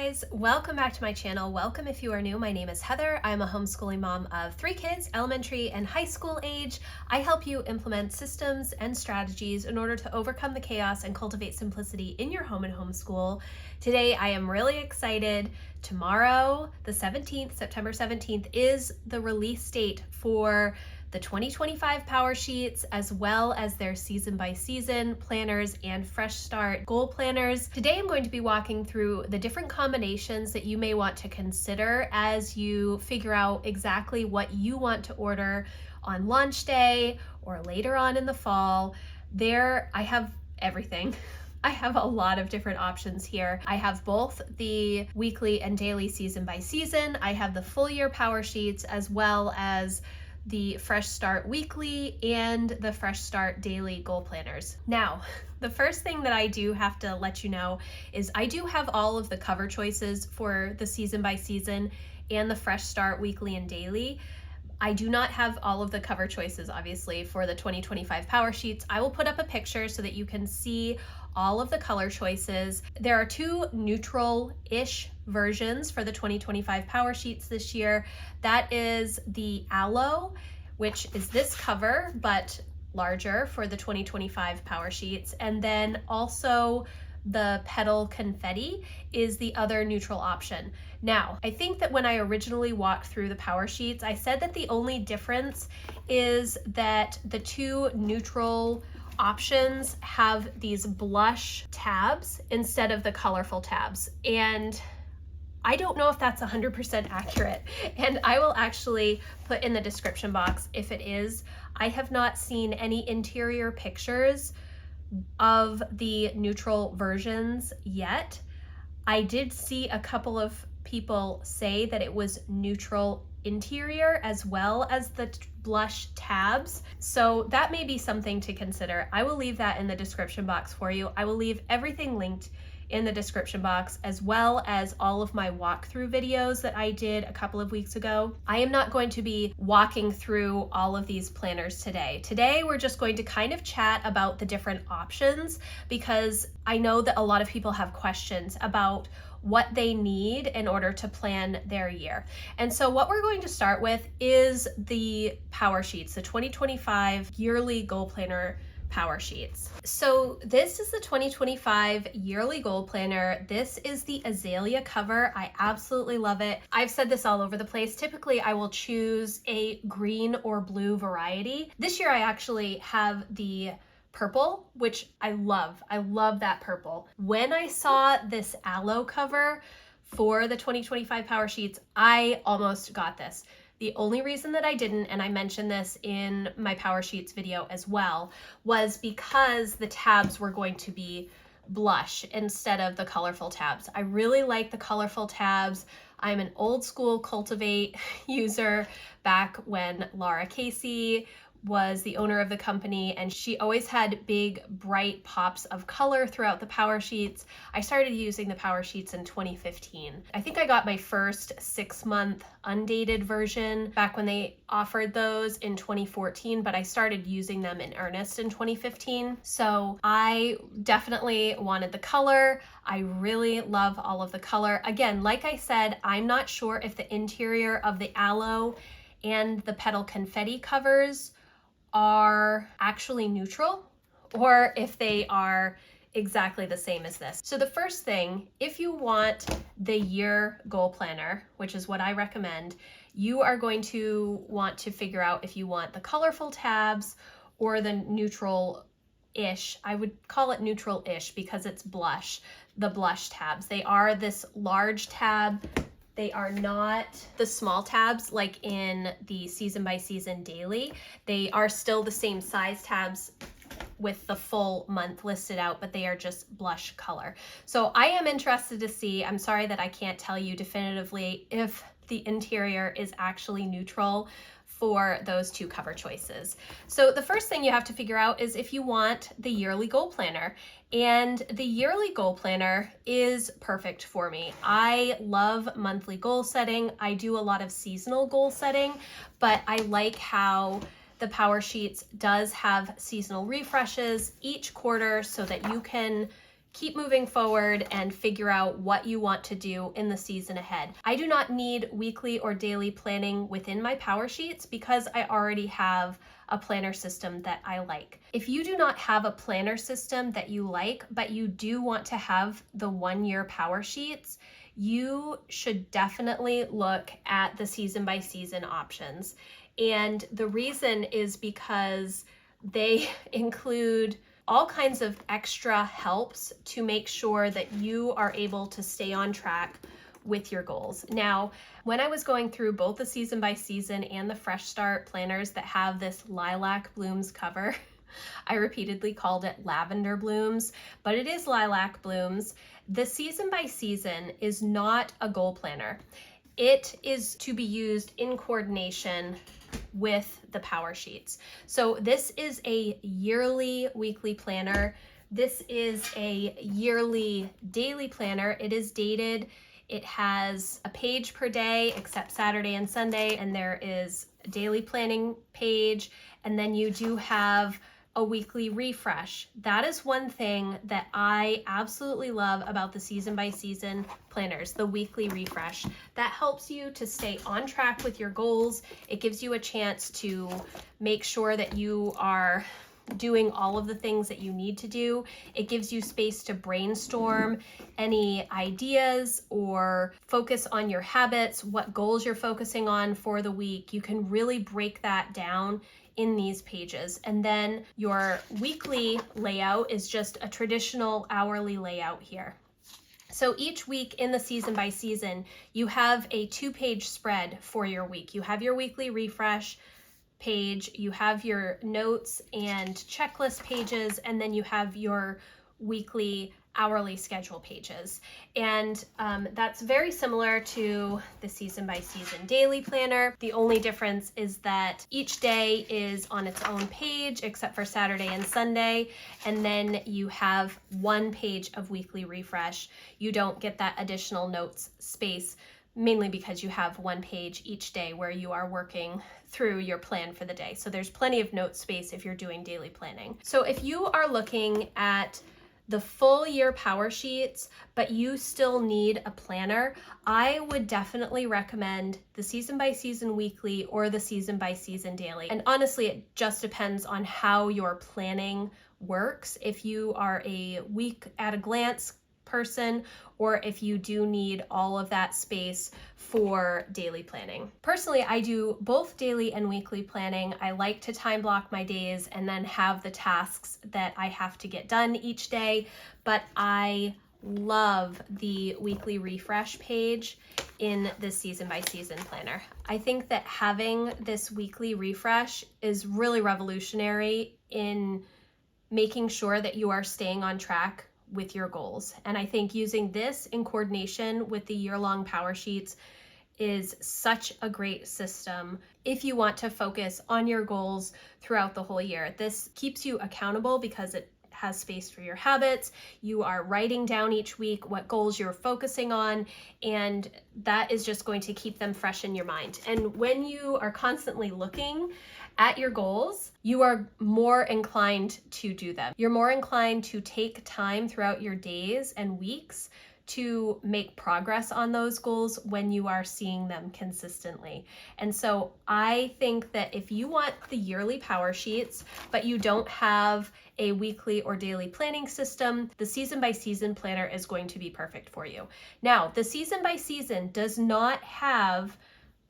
guys, welcome back to my channel. Welcome if you are new. My name is Heather. I'm a homeschooling mom of 3 kids, elementary and high school age. I help you implement systems and strategies in order to overcome the chaos and cultivate simplicity in your home and homeschool. Today I am really excited. Tomorrow, the 17th, September 17th, is the release date for the 2025 Powersheets, as well as their season by season planners and fresh start goal planners. Today I'm going to be walking through the different combinations that you may want to consider as you figure out exactly what you want to order on launch day or later on in the fall. There I have everything. I have a lot of different options here. I have both the weekly and daily season by season. I have the full year Powersheets, as well as the Fresh Start Weekly and the Fresh Start Daily Goal Planners. Now, the first thing that I do have to let you know is I do have all of the cover choices for the season by season and the Fresh Start Weekly and Daily. I do not have all of the cover choices, obviously, for the 2025 Powersheets. I will put up a picture so that you can see all of the color choices. There are 2 neutral-ish versions for the 2025 Powersheets this year. That is the Aloe, which is this cover, but larger for the 2025 Powersheets. And then also the Petal Confetti is the other neutral option. Now, I think that when I originally walked through the Powersheets, I said that the only difference is that the 2 neutral options have these blush tabs instead of the colorful tabs. And I don't know if that's 100% accurate. And I will actually put in the description box if it is. I have not seen any interior pictures of the neutral versions yet. I did see a couple of people say that it was neutral interior as well as the blush tabs. So that may be something to consider. I will leave that in the description box for you. I will leave everything linked in the description box, as well as all of my walkthrough videos that I did a couple of weeks ago. I am not going to be walking through all of these planners today. Today, we're just going to kind of chat about the different options, because I know that a lot of people have questions about what they need in order to plan their year. And so what we're going to start with is the Powersheets, the 2025 yearly goal planner Powersheets. So this is the 2025 yearly goal planner. This is the azalea cover. I absolutely love it. I've said this all over the place. Typically I will choose a green or blue variety. This year I actually have the purple, which I love. I love that purple. When I saw this aloe cover for the 2025 Powersheets, I almost got this. The only reason that I didn't, and I mentioned this in my Powersheets video as well, was because the tabs were going to be blush instead of the colorful tabs. I really like the colorful tabs. I'm an old school Cultivate user back when Laura Casey was the owner of the company, and she always had big bright pops of color throughout the Powersheets. I started using the Powersheets in 2015. I think I got my first 6-month undated version back when they offered those in 2014, but I started using them in earnest in 2015. So I definitely wanted the color. I really love all of the color. Again, like I said, I'm not sure if the interior of the Aloe and the Petal Confetti covers are actually neutral, or if they are exactly the same as this. So the first thing, if you want the year goal planner, which is what I recommend, you are going to want to figure out if you want the colorful tabs or the neutral-ish. I would call it neutral-ish because it's blush, the blush tabs. They are this large tab. They are not the small tabs like in the season by season daily. They are still the same size tabs with the full month listed out, but they are just blush color. So I am interested to see, I'm sorry that I can't tell you definitively if the interior is actually neutral for those 2 cover choices. So the first thing you have to figure out is if you want the yearly goal planner. And the yearly goal planner is perfect for me. I love monthly goal setting. I do a lot of seasonal goal setting, but I like how the Powersheets does have seasonal refreshes each quarter so that you can keep moving forward and figure out what you want to do in the season ahead. I do not need weekly or daily planning within my Powersheets because I already have a planner system that I like. If you do not have a planner system that you like, but you do want to have the 1-year Powersheets, you should definitely look at the season by season options. And the reason is because they include all kinds of extra helps to make sure that you are able to stay on track with your goals. Now, when I was going through both the season by season and the Fresh Start planners that have this lilac blooms cover, I repeatedly called it lavender blooms, but it is lilac blooms. The season by season is not a goal planner. It is to be used in coordination with the Powersheets. So this is a yearly weekly planner. This is a yearly daily planner. It is dated. It has a page per day except Saturday and Sunday, and there is a daily planning page, and then you do have a weekly refresh. That is one thing that I absolutely love about the season by season planners, the weekly refresh. That helps you to stay on track with your goals. It gives you a chance to make sure that you are doing all of the things that you need to do. It gives you space to brainstorm any ideas or focus on your habits, what goals you're focusing on for the week. You can really break that down in these pages. And then your weekly layout is just a traditional hourly layout here. So each week in the season by season, you have a 2-page spread for your week. You have your weekly refresh page, you have your notes and checklist pages, and then you have your weekly hourly schedule pages. And that's very similar to the season by season daily planner. The only difference is that each day is on its own page except for Saturday and Sunday, and then you have 1 page of weekly refresh. You don't get that additional notes space, mainly because you have 1 page each day where you are working through your plan for the day. So there's plenty of note space if you're doing daily planning. So if you are looking at the full year Powersheets, but you still need a planner, I would definitely recommend the season by season weekly or the season by season daily. And honestly, it just depends on how your planning works. If you are a week at a glance person, or if you do need all of that space for daily planning. Personally, I do both daily and weekly planning. I like to time block my days and then have the tasks that I have to get done each day, but I love the weekly refresh page in the season by season planner. I think that having this weekly refresh is really revolutionary in making sure that you are staying on track with your goals. And I think using this in coordination with the year-long Powersheets is such a great system if you want to focus on your goals throughout the whole year. This keeps you accountable because it has space for your habits. You are writing down each week what goals you're focusing on, and that is just going to keep them fresh in your mind. And when you are constantly looking at your goals, you are more inclined to do them. You're more inclined to take time throughout your days and weeks to make progress on those goals when you are seeing them consistently. And so I think that if you want the yearly Powersheets, but you don't have a weekly or daily planning system, the season by season planner is going to be perfect for you. Now, the season by season does not have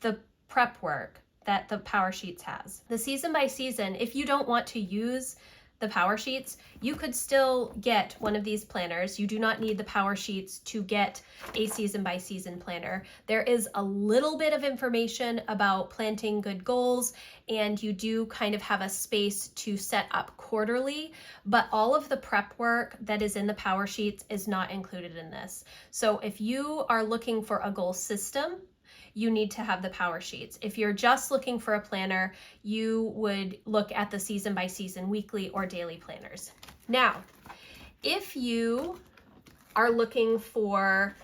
the prep work that the Powersheets has. The season by season, if you don't want to use the Powersheets, you could still get one of these planners. You do not need the Powersheets to get a season by season planner. There is a little bit of information about planting good goals, and you do kind of have a space to set up quarterly, but all of the prep work that is in the Powersheets is not included in this. So if you are looking for a goal system, you need to have the Powersheets. If you're just looking for a planner, you would look at the season by season weekly or daily planners. Now, if you are looking for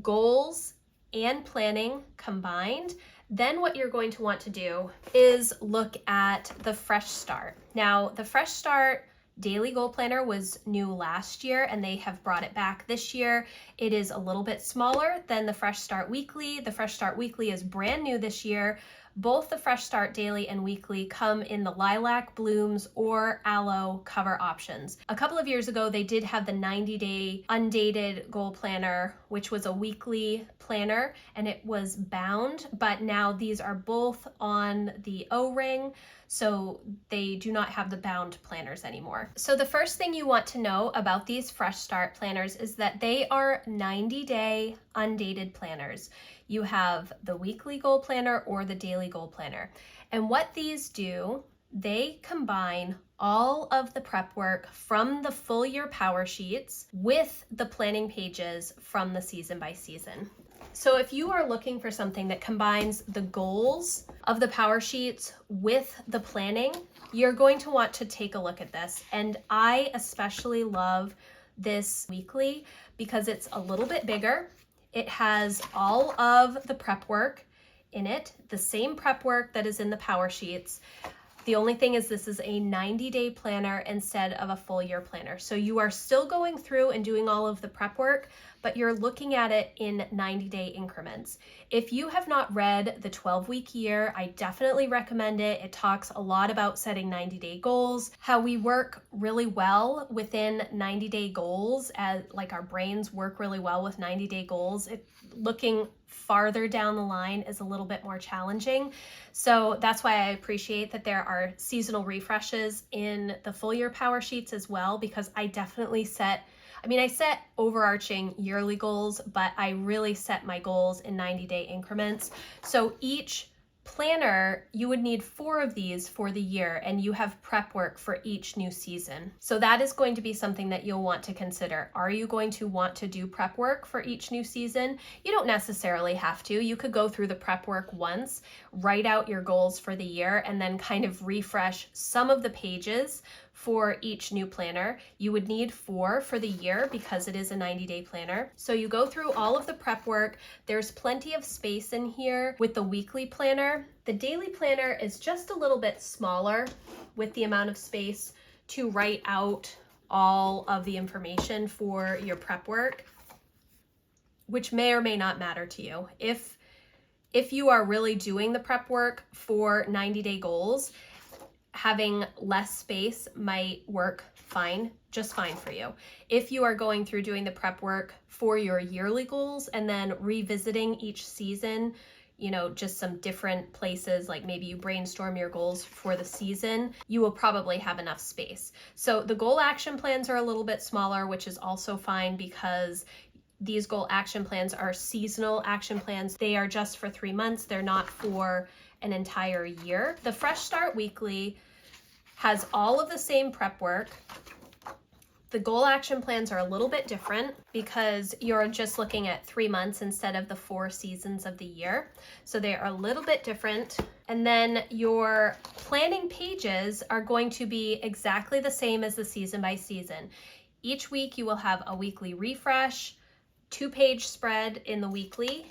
goals and planning combined, then what you're going to want to do is look at the Fresh Start. Now, the Fresh Start daily goal planner was new last year and they have brought it back this year. It is a little bit smaller than the Fresh Start Weekly. The Fresh Start Weekly is brand new this year. Both the Fresh Start Daily and Weekly come in the Lilac, Blooms, or Aloe cover options. A couple of years ago, they did have the 90-day undated goal planner, which was a weekly planner, and it was bound, but now these are both on the O-ring, so they do not have the bound planners anymore. So the first thing you want to know about these Fresh Start planners is that they are 90-day undated planners. You have the weekly goal planner or the daily goal planner. And what these do, they combine all of the prep work from the full year power sheets with the planning pages from the season by season. So if you are looking for something that combines the goals of the power sheets with the planning, you're going to want to take a look at this. And I especially love this weekly because it's a little bit bigger. It has all of the prep work in it, the same prep work that is in the power sheets. The only thing is this is a 90-day planner instead of a full year planner. So you are still going through and doing all of the prep work, but you're looking at it in 90-day increments. If you have not read the 12-week year, I definitely recommend it. It talks a lot about setting 90-day goals, how we work really well within 90-day goals, as like our brains work really well with 90-day goals. Looking farther down the line is a little bit more challenging. So that's why I appreciate that there are seasonal refreshes in the full year power sheets as well, because I definitely set overarching yearly goals, but I really set my goals in 90-day increments. So each planner, you would need 4 of these for the year, and you have prep work for each new season. So that is going to be something that you'll want to consider. Are you going to want to do prep work for each new season? You don't necessarily have to. You could go through the prep work once, write out your goals for the year, and then kind of refresh some of the pages for each new planner. You would need 4 for the year because it is a 90-day planner. So you go through all of the prep work. There's plenty of space in here with the weekly planner. The daily planner is just a little bit smaller with the amount of space to write out all of the information for your prep work, which may or may not matter to you. If you are really doing the prep work for 90-day goals, having less space might work just fine for you. If you are going through doing the prep work for your yearly goals and then revisiting each season, just some different places, like maybe you brainstorm your goals for the season, you will probably have enough space. So the goal action plans are a little bit smaller, which is also fine because these goal action plans are seasonal action plans. They are just for 3 months. They're not for an entire year. The Fresh Start Weekly has all of the same prep work. The goal action plans are a little bit different because you're just looking at 3 months instead of the 4 seasons of the year. So they are a little bit different. And then your planning pages are going to be exactly the same as the season by season. Each week you will have a weekly refresh, 2-page spread in the weekly,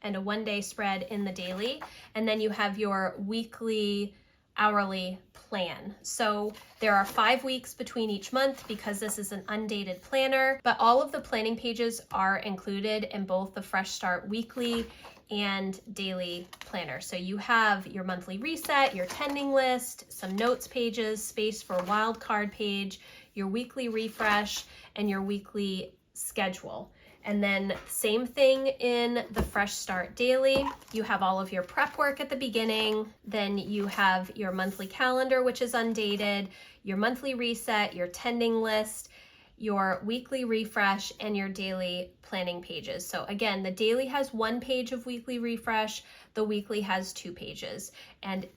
and a 1-day spread in the daily. And then you have your weekly, hourly plan. So there are 5 weeks between each month because this is an undated planner, but all of the planning pages are included in both the Fresh Start Weekly and daily planner. So you have your monthly reset, your tending list, some notes pages, space for a wildcard page, your weekly refresh, and your weekly schedule. And then same thing in the Fresh Start Daily. You have all of your prep work at the beginning. Then you have your monthly calendar, which is undated, your monthly reset, your tending list, your weekly refresh, and your daily planning pages. So again, the daily has 1 page of weekly refresh. The weekly has 2 pages. And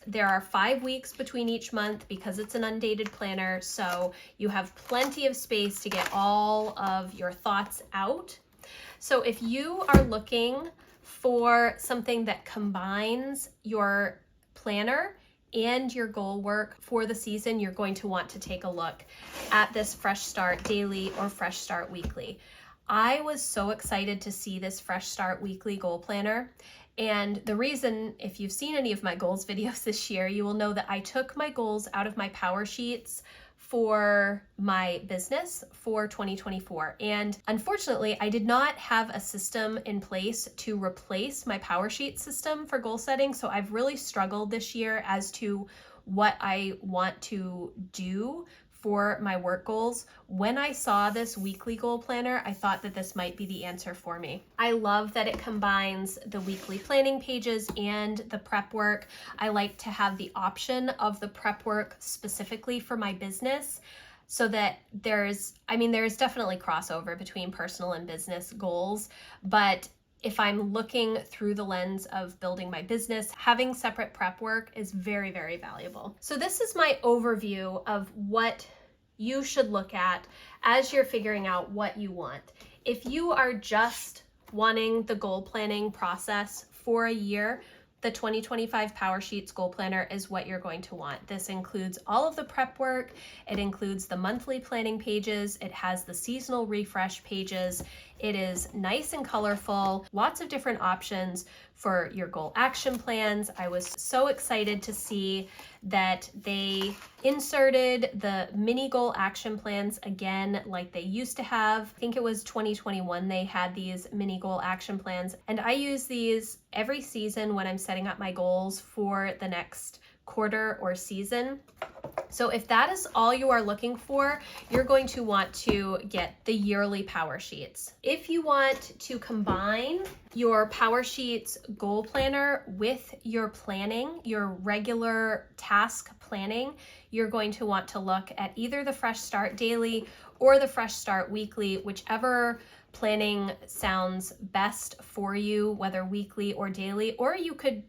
there are 5 weeks between each month because it's an undated planner, so you have plenty of space to get all of your thoughts out. So if you are looking for something that combines your planner and your goal work for the season, you're going to want to take a look at this Fresh Start Daily or Fresh Start Weekly. I was so excited to see this Fresh Start Weekly goal planner. And the reason, if you've seen any of my goals videos this year, you will know that I took my goals out of my power sheets for my business for 2024. And unfortunately, I did not have a system in place to replace my Powersheets system for goal setting. So I've really struggled this year as to what I want to do for my work goals. When I saw this weekly goal planner, I thought that this might be the answer for me. I love that it combines the weekly planning pages and the prep work. I like to have the option of the prep work specifically for my business so that there's definitely crossover between personal and business goals, but if I'm looking through the lens of building my business, having separate prep work is very, very valuable. So this is my overview of what you should look at as you're figuring out what you want. If you are just wanting the goal planning process for a year, the 2025 Powersheets Goal Planner is what you're going to want. This includes all of the prep work. It includes the monthly planning pages. It has the seasonal refresh pages. It is nice and colorful, lots of different options for your goal action plans. I was so excited to see that they inserted the mini goal action plans again, like they used to have. I think it was 2021 they had these mini goal action plans, and I use these every season when I'm setting up my goals for the next quarter or season. So if that is all you are looking for, you're going to want to get the yearly Powersheets. If you want to combine your Powersheets goal planner with your planning, your regular task planning, you're going to want to look at either the Fresh Start Daily or the Fresh Start Weekly, whichever planning sounds best for you, whether weekly or daily, or you could,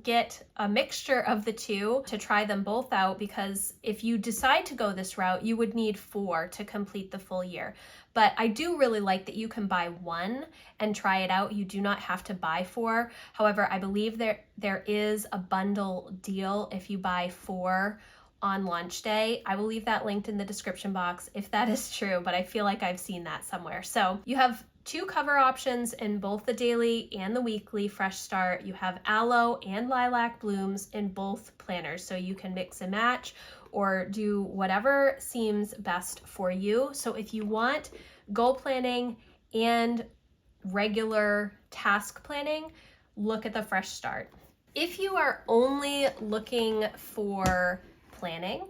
get a mixture of the two to try them both out, because if you decide to go this route, you would need 4 to complete the full year. But I do really like that you can buy one and try it out. You do not have to buy 4. However, I believe there is a bundle deal if you buy 4 on launch day. I will leave that linked in the description box if that is true, but I feel like I've seen that somewhere. So you have 2 cover options in both the daily and the weekly Fresh Start. You have Aloe and Lilac Blooms in both planners, so you can mix and match or do whatever seems best for you. So if you want goal planning and regular task planning, look at the Fresh Start. If you are only looking for planning,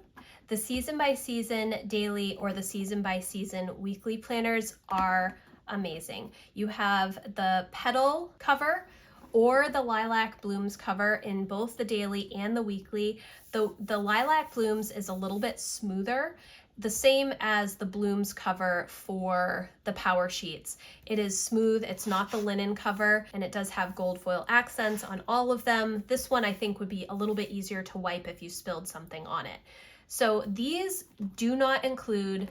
the season by season daily or the season by season weekly planners are amazing. You have the Petal cover or the Lilac Blooms cover in both the daily and the weekly. The Lilac Blooms is a little bit smoother, the same as the Blooms cover for the Powersheets. It is smooth, it's not the linen cover, and it does have gold foil accents on all of them. This one I think would be a little bit easier to wipe if you spilled something on it. So these do not include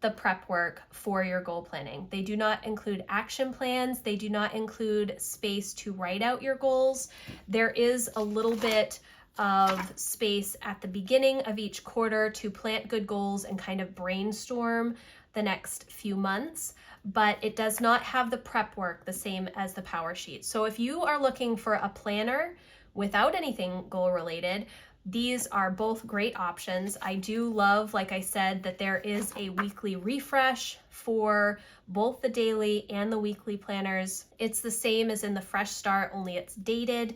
the prep work for your goal planning. They do not include action plans. They do not include space to write out your goals. There is a little bit of space at the beginning of each quarter to plant good goals and kind of brainstorm the next few months, but it does not have the prep work the same as the Powersheet. So if you are looking for a planner without anything goal related, these are both great options. I do love, like I said, that there is a weekly refresh for both the daily and the weekly planners. It's the same as in the Fresh Start, only it's dated.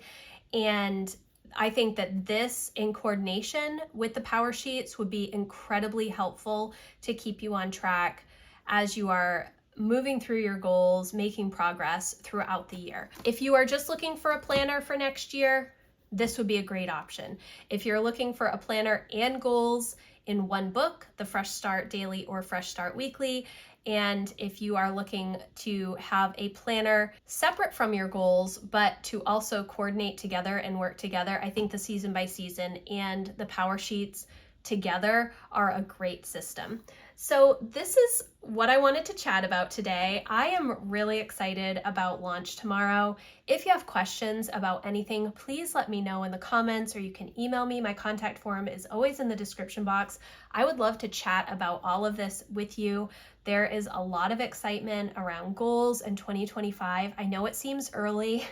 And I think that this in coordination with the Powersheets would be incredibly helpful to keep you on track as you are moving through your goals, making progress throughout the year. If you are just looking for a planner for next year, this would be a great option. If you're looking for a planner and goals in one book, the Fresh Start Daily or Fresh Start Weekly, and if you are looking to have a planner separate from your goals, but to also coordinate together and work together, I think the season by season and the Powersheets together are a great system. So this is what I wanted to chat about today. I am really excited about launch tomorrow. If you have questions about anything, please let me know in the comments, or you can email me. My contact form is always in the description box. I would love to chat about all of this with you. There is a lot of excitement around goals in 2025. I know it seems early,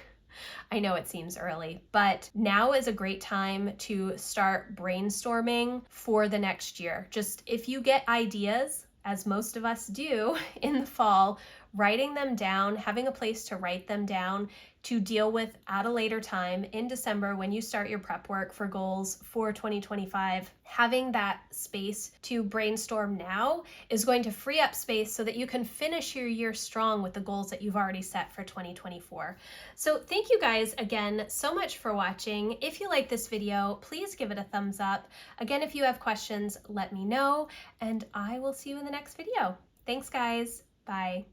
I know it seems early, but now is a great time to start brainstorming for the next year. Just if you get ideas, as most of us do in the fall, writing them down, having a place to write them down to deal with at a later time in December when you start your prep work for goals for 2025. Having that space to brainstorm now is going to free up space so that you can finish your year strong with the goals that you've already set for 2024. So thank you guys again so much for watching. If you like this video, please give it a thumbs up. Again, if you have questions, let me know, and I will see you in the next video. Thanks guys. Bye.